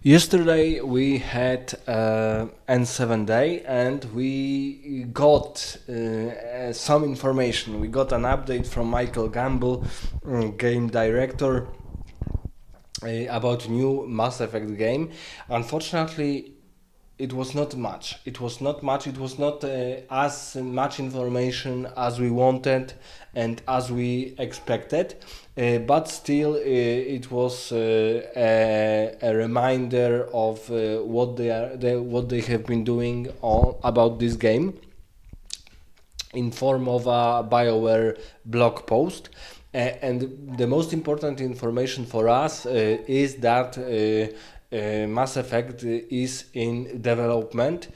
Yesterday we had N7 day and we got some information. We got an update from Michael Gamble, game director, about new Mass Effect game. Unfortunately, it was not much. It was not much. It was not as much information as we wanted and as we expected. But still, it was a reminder of what they have been doing about this game in form of a BioWare blog post. And the most important information for us is that Mass Effect is in development,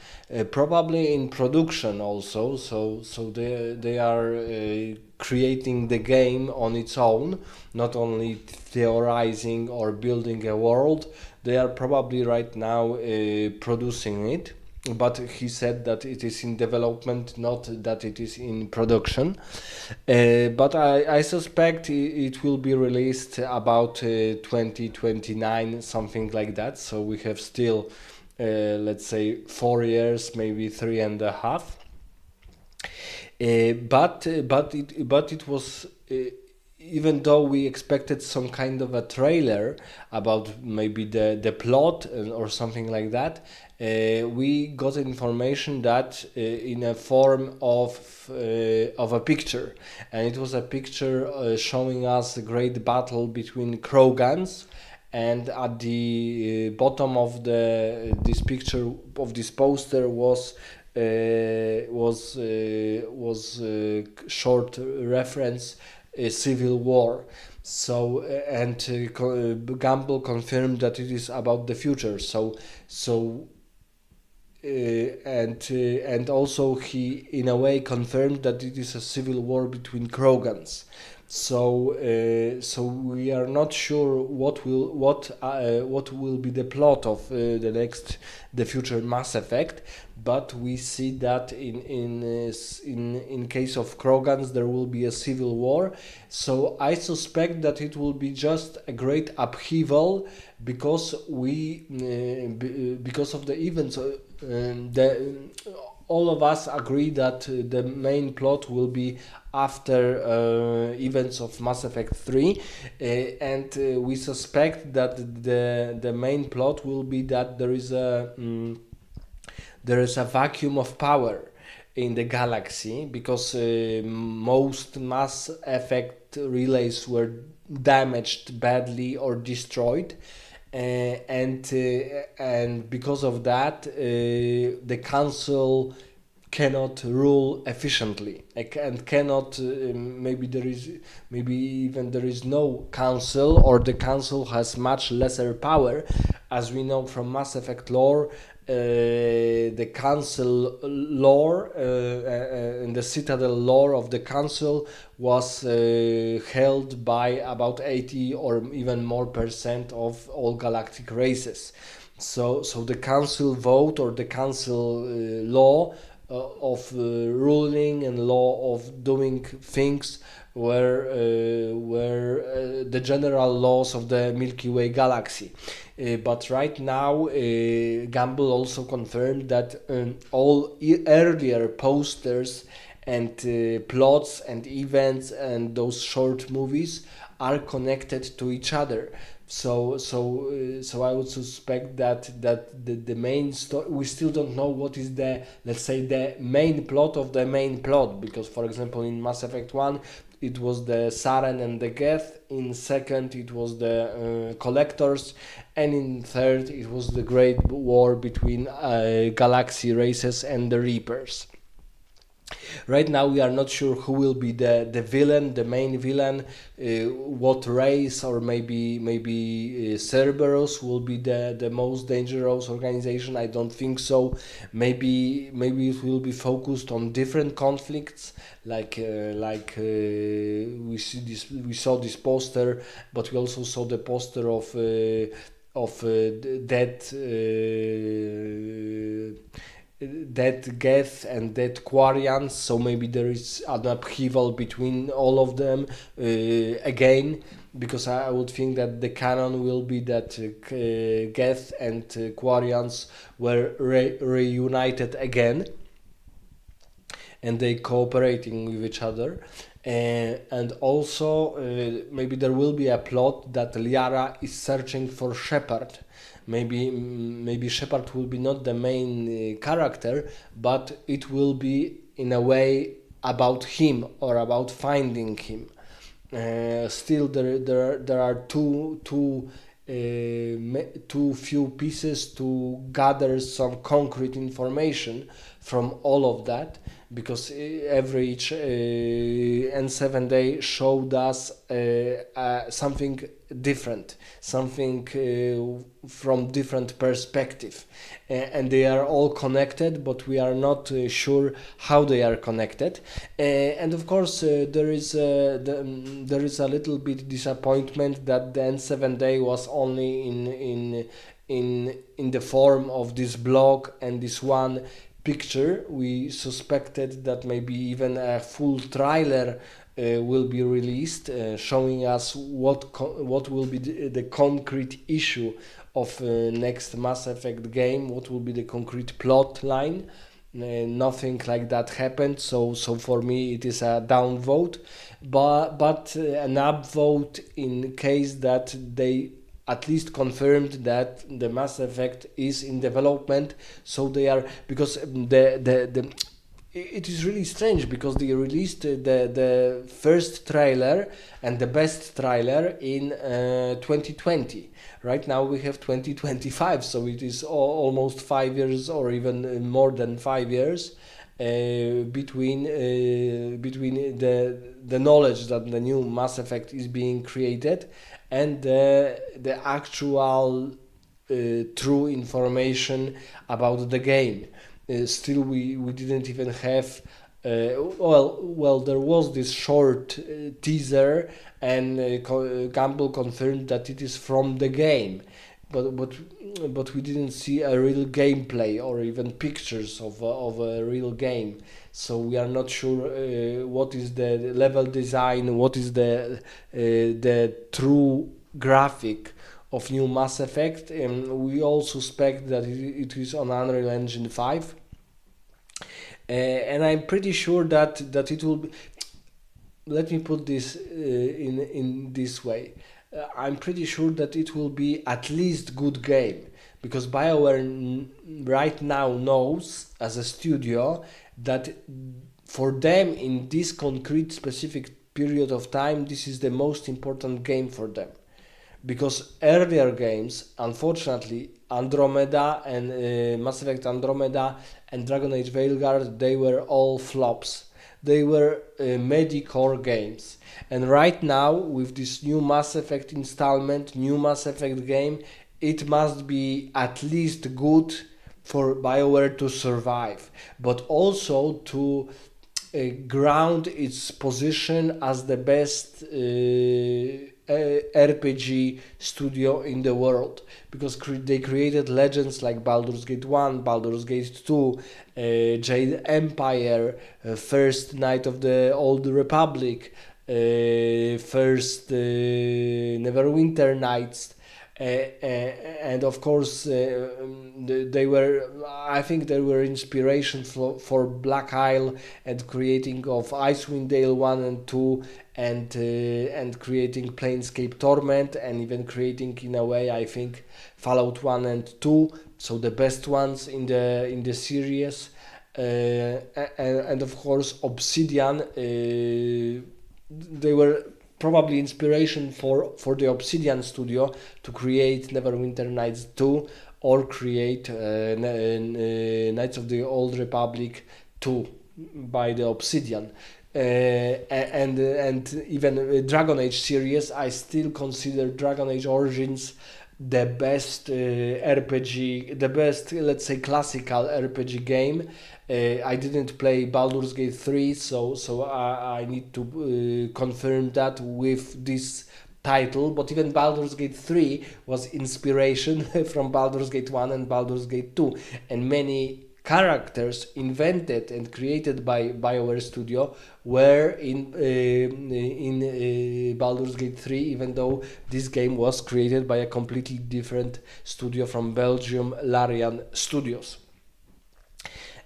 probably in production also. So they are creating the game on its own, not only theorizing or building a world. They are probably right now producing it, but he said that it is in development, not that it is in production. But I suspect it will be released about 2029, something like that. So we have still, let's say, 4 years, maybe three and a half. But it was. Even though we expected some kind of a trailer about maybe the plot or something like that, we got information that in a form of a picture, and it was a picture showing us a great battle between Krogans, and at the bottom of this picture of this poster was short reference civil war. So Gamble confirmed that it is about the future. And also he in a way confirmed that it is a civil war between Krogans. So we are not sure what will be the plot of the future Mass Effect, but we see that in case of Krogans there will be a civil war. So I suspect that it will be just a great upheaval because because of the events. All of us agree that the main plot will be after events of Mass Effect 3, and we suspect that the main plot will be that there is a vacuum of power in the galaxy because most Mass Effect relays were damaged badly or destroyed. And because of that, the council cannot rule efficiently and cannot maybe even there is no council, or the council has much lesser power. As we know from Mass Effect lore, the council lore and the citadel lore of the council was held by about 80 or even more percent of all galactic races. So the council vote or the council law of ruling and law of doing things were the general laws of the Milky Way galaxy. But right now, Gamble also confirmed that all earlier posters and plots and events and those short movies are connected to each other. So I would suspect that the main story, we still don't know what is the, let's say, the main plot of the main plot, because for example in Mass Effect 1 it was the Saren and the Geth, in second it was the Collectors, and in third it was the great war between galaxy races and the Reapers. Right now we are not sure who will be the villain, the main villain, what race, or maybe Cerberus will be the most dangerous organization. I don't think so. Maybe it will be focused on different conflicts, we saw this poster, but we also saw the poster of dead Geth and dead Quarians, so maybe there is an upheaval between all of them again. because I would think that the canon will be that Geth and Quarians were reunited again, and they cooperating with each other. And also maybe there will be a plot that Liara is searching for Shepard. Maybe Shepard will be not the main character, but it will be in a way about him or about finding him. Still, there are too few pieces to gather some concrete information from all of that, because every each N7 day showed us something different, something from different perspective, and they are all connected, but we are not sure how they are connected. And of course, there is a little bit disappointment that the N7 day was only in the form of this blog and this one picture. We suspected that maybe even a full trailer will be released, showing us what will be the concrete issue of next Mass Effect game, what will be the concrete plot line. Nothing like that happened, so for me it is a downvote, but an upvote in case that they at least confirmed that the Mass Effect is in development. So they are, because the it is really strange, because they released the first trailer and the best trailer in 2020. Right now we have 2025, so it is almost 5 years, or even more than 5 years between the knowledge that the new Mass Effect is being created and the actual true information about the game. Still, we didn't even have. Well, there was this short teaser, and Gamble confirmed that it is from the game, but we didn't see a real gameplay or even pictures of a real game. So we are not sure what is the level design, what is the true graphic of new Mass Effect. We all suspect that it is on Unreal Engine 5. And I'm pretty sure that it will be. Let me put this in this way. I'm pretty sure that it will be at least good game, because BioWare right now knows as a studio that for them in this concrete specific period of time, this is the most important game for them. Because earlier games, unfortunately, Andromeda and Mass Effect Andromeda and Dragon Age Veilguard, they were all flops. They were mediocre games. And right now, with this new Mass Effect installment, new Mass Effect game, it must be at least good for BioWare to survive, but also to ground its position as the best RPG studio in the world, because they created legends like Baldur's Gate 1, Baldur's Gate 2, Jade Empire, First Knight of the Old Republic, first Neverwinter Nights, and of course they were, I think they were inspiration for Black Isle and creating of Icewind Dale 1 and 2, and creating Planescape Torment, and even creating in a way I think Fallout 1 and 2, so the best ones in the series, and of course Obsidian, they were probably inspiration for the Obsidian studio to create Neverwinter Nights 2 or create Knights of the Old Republic 2 by the Obsidian. And even Dragon Age series, I still consider Dragon Age Origins the best RPG, the best, let's say, classical RPG game. I didn't play Baldur's Gate 3, so I need to confirm that with this title. But even Baldur's Gate 3 was inspiration from Baldur's Gate 1 and Baldur's Gate 2, and many characters invented and created by BioWare Studio were in Baldur's Gate 3, even though this game was created by a completely different studio from Belgium, Larian Studios.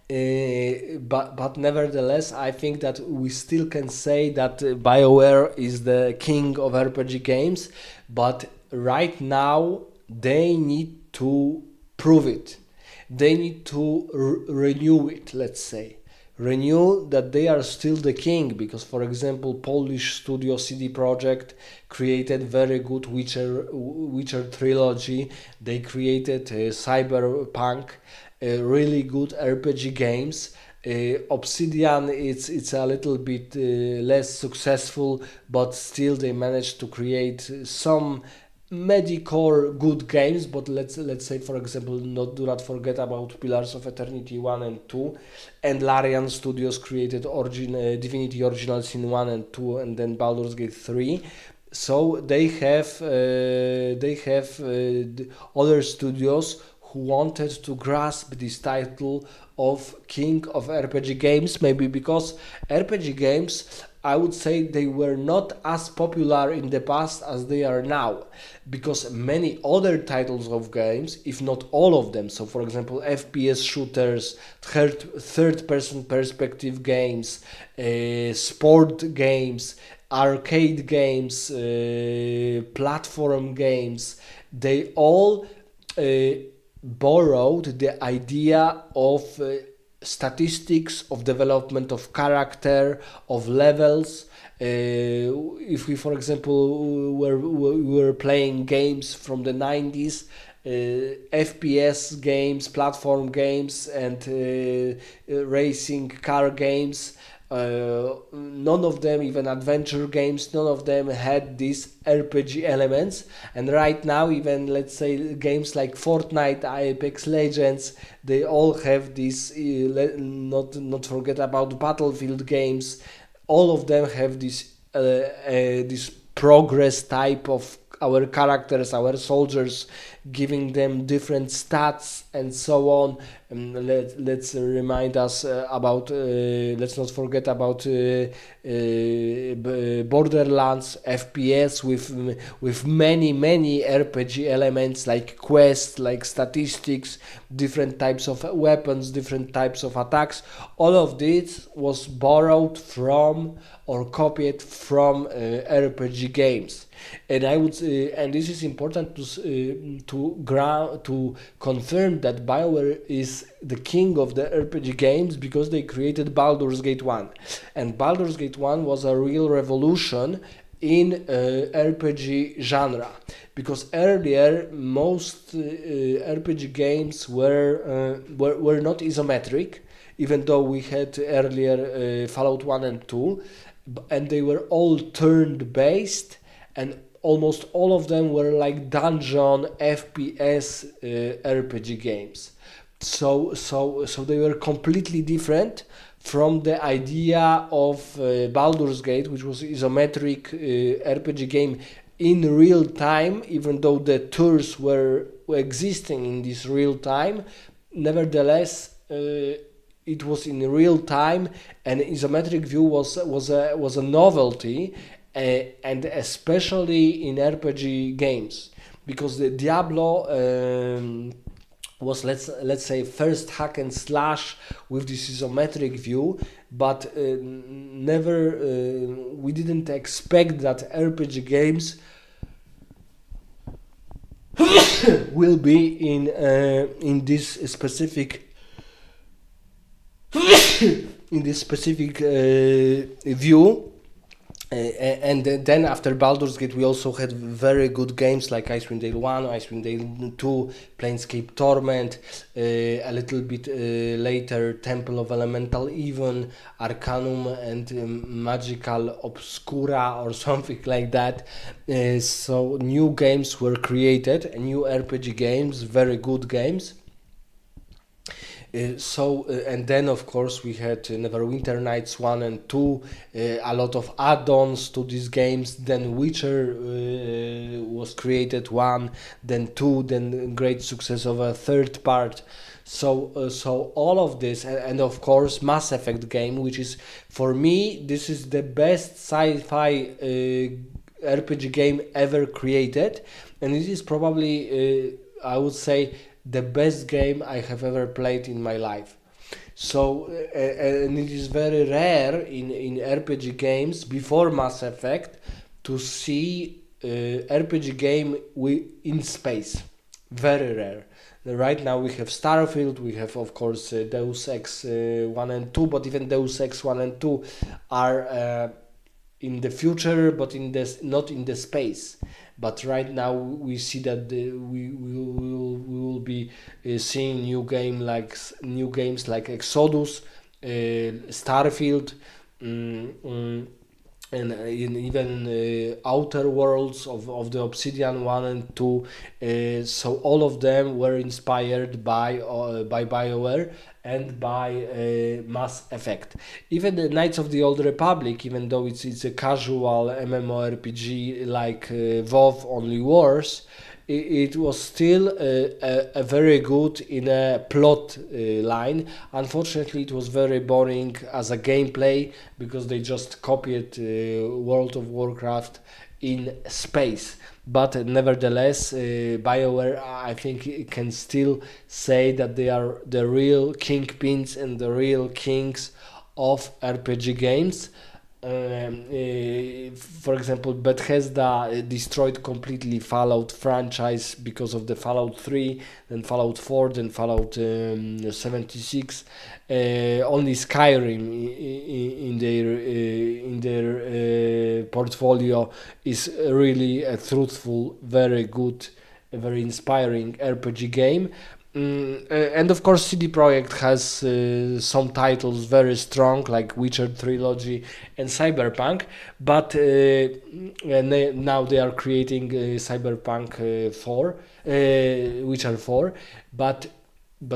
But nevertheless, I think that we still can say that BioWare is the king of RPG games, but right now they need to prove it. They need to renew it, let's say. Renew that they are still the king, because, for example, Polish studio CD Projekt created very good Witcher trilogy. They created Cyberpunk, really good RPG games. Obsidian, it's a little bit less successful, but still they managed to create some mediocre good games. But let's say, for example, do not forget about Pillars of Eternity 1 and 2, and Larian Studios created Divinity Original Sin 1 and 2, and then Baldur's Gate 3. So they have other studios who wanted to grasp this title of king of RPG games, maybe because RPG games, I would say, they were not as popular in the past as they are now, because many other titles of games, if not all of them, so for example FPS shooters, third person perspective games, sport games, arcade games, platform games, they all borrowed the idea of statistics, of development of character, of levels. If we, for example, were playing games from the 90s, FPS games, platform games, and racing car games, none of them, even adventure games, none of them had these RPG elements. And right now, even, let's say, games like Fortnite, Apex Legends, they all have this. Not forget about Battlefield games. All of them have this progress type of our characters, our soldiers, giving them different stats and so on. Let's remind us about, let's not forget about Borderlands FPS with many RPG elements, like quests, like statistics, different types of weapons, different types of attacks. All of this was borrowed from or copied from RPG games. And I would, and this is important to confirm that BioWare is the king of the RPG games, because they created Baldur's Gate 1, and Baldur's Gate 1 was a real revolution in RPG genre, because earlier most RPG games were not isometric, even though we had earlier Fallout 1 and 2, and they were all turn based, and almost all of them were like dungeon FPS RPG games. So they were completely different from the idea of Baldur's Gate, which was isometric RPG game in real time, even though the tours were existing in this real time. Nevertheless, it was in real time, and isometric view was a novelty. And especially in RPG games, because the Diablo was, let's say, first hack and slash with this isometric view, but never we didn't expect that RPG games will be in this specific view. And then after Baldur's Gate, we also had very good games like Icewind Dale 1, Icewind Dale 2, Planescape Torment, a little bit later Temple of Elemental Even, Arcanum, and Magical Obscura or something like that. So new games were created, new RPG games, very good games. And then of course we had Neverwinter Nights 1 and 2, a lot of add-ons to these games. Then Witcher was created 1, then 2, then great success of a third part. So all of this, and of course Mass Effect game, which is, for me, this is the best sci-fi RPG game ever created, and it is probably, I would say, the best game I have ever played in my life. And it is very rare in RPG games before Mass Effect to see RPG game in space. Very rare. Right now we have Starfield, we have of course Deus Ex 1 and 2, but even Deus Ex 1 and 2 are in the future, but in this, not in the space. But right now we see that we will be seeing new games like Exodus, Starfield, mm, mm, and even Outer Worlds of the Obsidian 1 and 2. So all of them were inspired by BioWare and by Mass Effect. Even the Knights of the Old Republic, even though it's a casual MMORPG like WoW Only Wars, it was still a very good in a plot line. Unfortunately, it was very boring as a gameplay because they just copied World of Warcraft in space. But nevertheless, BioWare, I think, it can still say that they are the real kingpins and the real kings of RPG games. For example, Bethesda destroyed completely Fallout franchise because of the Fallout 3, then Fallout 4, then Fallout 76. Only Skyrim in their portfolio is really a truthful, very good, very inspiring RPG game. And of course, CD Projekt has some titles very strong, like Witcher trilogy and Cyberpunk. But now they are creating Cyberpunk 4, Witcher 4. But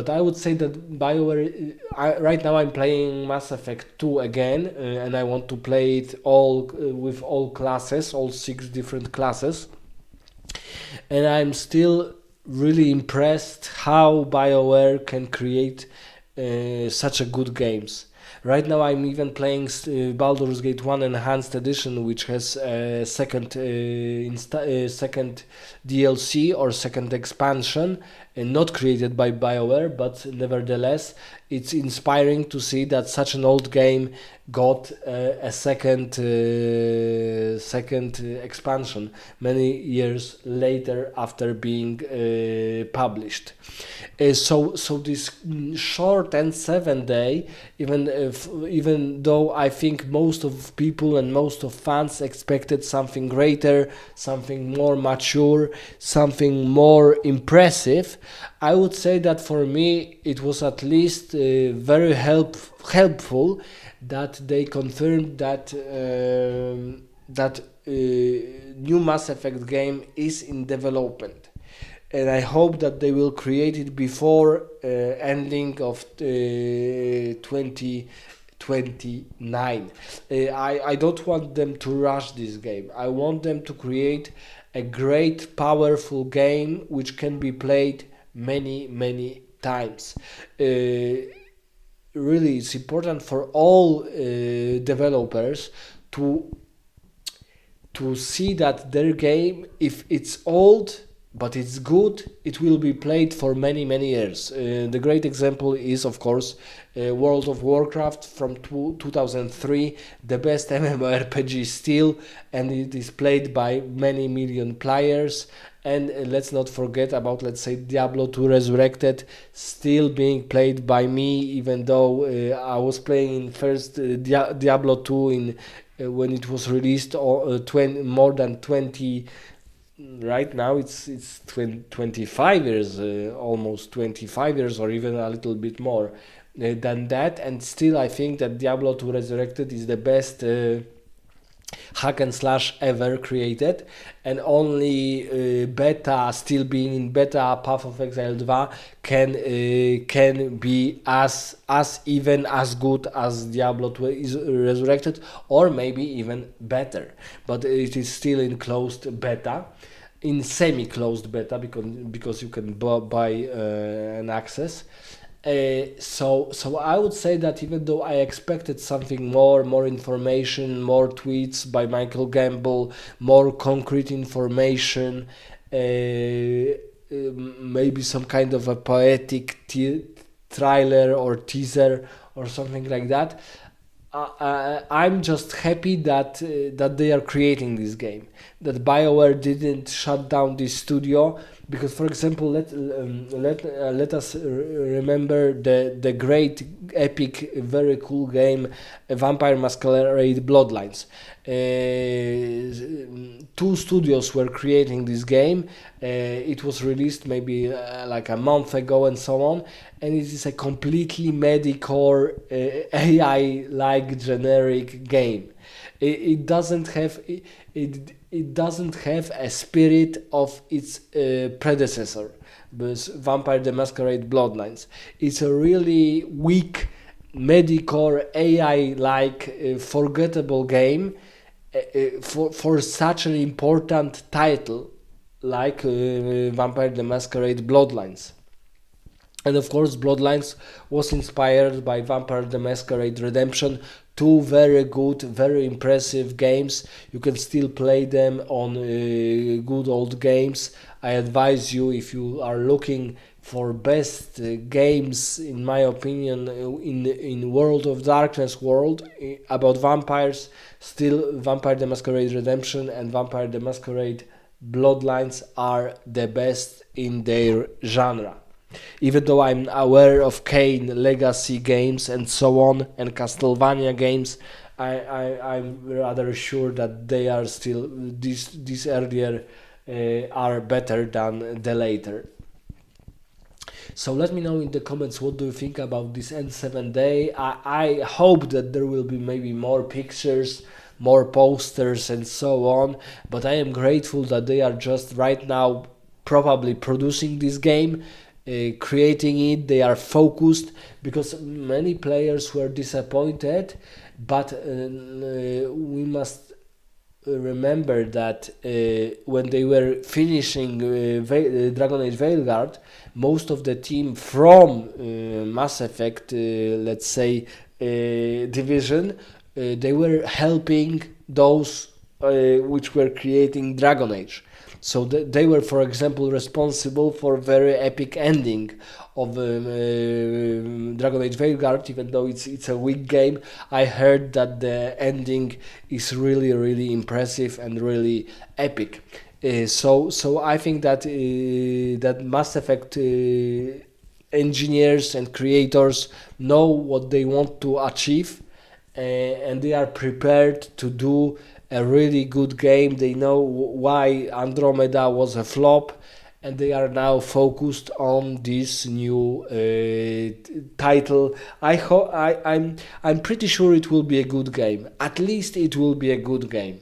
I would say that BioWare. Right now I'm playing Mass Effect 2 again, and I want to play it all with all classes, all 6 different classes, and I'm still really impressed how BioWare can create such a good games. Right now, I'm even playing Baldur's Gate 1 Enhanced Edition, which has a second DLC or second expansion, and not created by BioWare, but nevertheless, it's inspiring to see that such an old game got a second expansion many years later after being published. So this short and 7 day, even though I think most of people and most of fans expected something greater, something more mature, something more impressive, I would say that for me it was at least very helpful that they confirmed that new Mass Effect game is in development, and I hope that they will create it before ending of 2029. I don't want them to rush this game. I want them to create a great, powerful game which can be played many times. Really, it's important for all developers to see that their game, if it's old but it's good, it will be played for many years. The great example is, of course, World of Warcraft from 2003, the best MMORPG still, and it is played by many million players. And let's not forget about, let's say, Diablo 2 Resurrected, still being played by me, even though I was playing first Diablo 2 in when it was released, more than 20. Right now it's 25 years, almost 25 years, or even a little bit more than that, and still I think that Diablo 2 Resurrected is the best hack and slash ever created, and only beta, still being in beta, Path of Exile 2 can be as even as good as Diablo 2 is resurrected, or maybe even better, but it is still in closed beta, in semi-closed beta, because you can buy an access. So I would say that even though I expected something more information, more tweets by Michael Gamble, more concrete information, maybe some kind of a poetic trailer or teaser or something like that, I'm just happy that they are creating this game, that BioWare didn't shut down this studio, because, for example, let us remember the great, epic, very cool game, Vampire Masquerade Bloodlines. Two studios were creating this game. It was released maybe like a month ago and so on, and it is a completely medicore AI-like generic game. It doesn't have it doesn't have a spirit of its predecessor, Vampire the Masquerade Bloodlines. It's a really weak medicore AI-like forgettable game for such an important title like Vampire the Masquerade Bloodlines. And of course, Bloodlines was inspired by Vampire the Masquerade Redemption, two very good, very impressive games. You can still play them on good old games. I advise you, if you are looking for best games, in my opinion, in World of Darkness world about vampires, still Vampire the Masquerade Redemption and Vampire the Masquerade Bloodlines are the best in their genre. Even though I'm aware of Kane Legacy games and so on, and Castlevania games, I'm rather sure that they are still, these earlier are better than the later. So let me know in the comments, what do you think about this N7 day. I hope that there will be maybe more pictures, more posters and so on, but I am grateful that they are just right now probably producing this game, creating it. They are focused, because many players were disappointed, but we must remember that when they were finishing Dragon Age Veilguard, most of the team from Mass Effect, let's say, division, they were helping those which were creating Dragon Age. So they were, for example, responsible for very epic ending of Dragon Age Veilguard. Even though it's a weak game, I heard that the ending is really impressive and really epic. So I think that that Mass Effect engineers and creators know what they want to achieve, and they are prepared to do a really good game. They know why Andromeda was a flop, and they are now focused on this new title. I'm pretty sure it will be a good game. At least it will be a good game.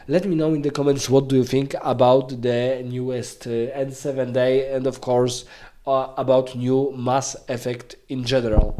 Let me know in the comments, what do you think about the newest N7 day, and of course about new Mass Effect in general.